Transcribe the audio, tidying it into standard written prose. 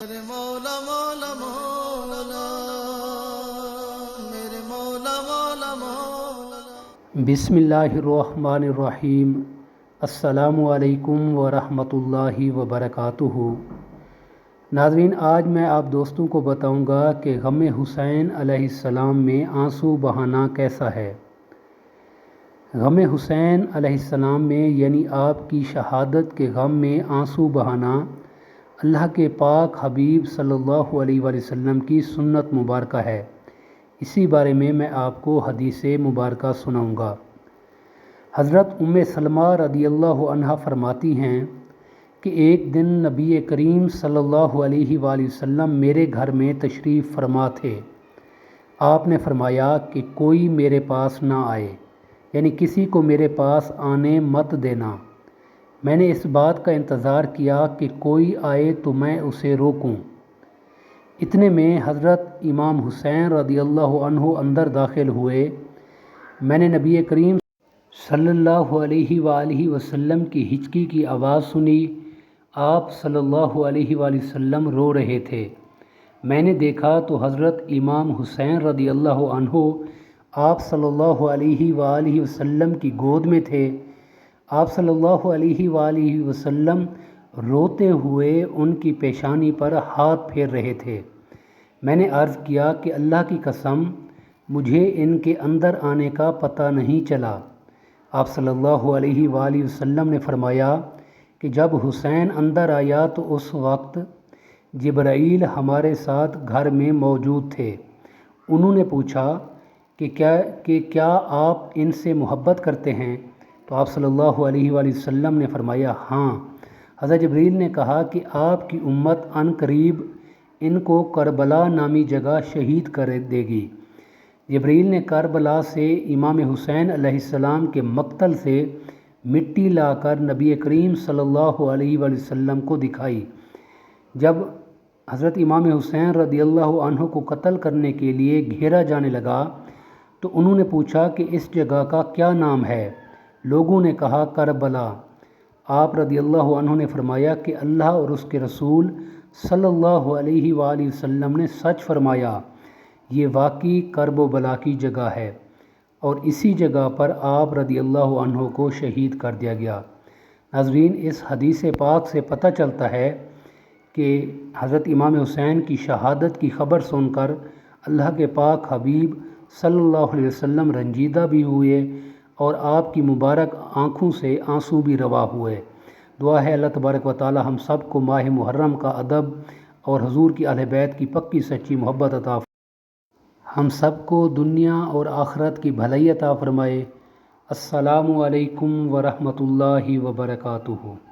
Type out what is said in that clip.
میرے مولا مولا مولا میرے مولا مولا مولا۔ بسم اللہ الرحمن الرحیم۔ السلام علیکم ورحمۃ اللہ وبرکاتہ۔ ناظرین، آج میں آپ دوستوں کو بتاؤں گا کہ غم حسین علیہ السلام میں آنسو بہانا کیسا ہے۔ غم حسین علیہ السلام میں یعنی آپ کی شہادت کے غم میں آنسو بہانا اللہ کے پاک حبیب صلی اللہ علیہ وآلہ وسلم کی سنت مبارکہ ہے۔ اسی بارے میں آپ کو حدیث مبارکہ سناؤں گا۔ حضرت سلمہ رضی اللہ عنہا فرماتی ہیں کہ ایک دن نبی کریم صلی اللہ علیہ وآلہ وسلم میرے گھر میں تشریف فرما تھے۔ آپ نے فرمایا کہ کوئی میرے پاس نہ آئے، یعنی کسی کو میرے پاس آنے مت دینا۔ میں نے اس بات کا انتظار کیا کہ کوئی آئے تو میں اسے روکوں۔ اتنے میں حضرت امام حسین رضی اللہ عنہ اندر داخل ہوئے۔ میں نے نبی کریم صلی اللہ علیہ وآلہ وسلم کی ہچکی کی آواز سنی۔ آپ صلی اللہ علیہ وآلہ وسلم رو رہے تھے۔ میں نے دیکھا تو حضرت امام حسین رضی اللہ عنہ آپ صلی اللہ علیہ وآلہ وسلم کی گود میں تھے۔ آپ صلی اللہ علیہ وآلہ وسلم روتے ہوئے ان کی پیشانی پر ہاتھ پھیر رہے تھے۔ میں نے عرض کیا کہ اللہ کی قسم مجھے ان کے اندر آنے کا پتہ نہیں چلا۔ آپ صلی اللہ علیہ وآلہ وسلم نے فرمایا کہ جب حسین اندر آیا تو اس وقت جبرائیل ہمارے ساتھ گھر میں موجود تھے۔ انہوں نے پوچھا کہ کیا آپ ان سے محبت کرتے ہیں؟ تو آپ صلی اللہ علیہ وآلہ وسلم نے فرمایا ہاں۔ حضرت جبرائیل نے کہا کہ آپ کی امت عن قریب ان کو کربلا نامی جگہ شہید کر دے گی۔ جبرائیل نے کربلا سے امام حسین علیہ السلام کے مقتل سے مٹی لا کر نبی کریم صلی اللہ علیہ وآلہ وسلم کو دکھائی۔ جب حضرت امام حسین رضی اللہ عنہ کو قتل کرنے کے لیے گھیرا جانے لگا تو انہوں نے پوچھا کہ اس جگہ کا کیا نام ہے؟ لوگوں نے کہا کربلا۔ آپ رضی اللہ عنہ نے فرمایا کہ اللہ اور اس کے رسول صلی اللہ علیہ وآلہ وسلم نے سچ فرمایا، یہ واقعی کرب و بلا کی جگہ ہے، اور اسی جگہ پر آپ رضی اللہ عنہ کو شہید کر دیا گیا۔ ناظرین، اس حدیث پاک سے پتہ چلتا ہے کہ حضرت امام حسین کی شہادت کی خبر سن کر اللہ کے پاک حبیب صلی اللہ علیہ وسلم رنجیدہ بھی ہوئے اور آپ کی مبارک آنکھوں سے آنسو بھی روا ہوئے۔ دعا ہے اللہ تبارک و تعالی ہم سب کو ماہ محرم کا ادب اور حضور کی اہل بیت کی پکی سچی محبت عطا فرمائے۔ ہم سب کو دنیا اور آخرت کی بھلائی عطا فرمائے۔ السلام علیکم ورحمۃ اللہ وبرکاتہ۔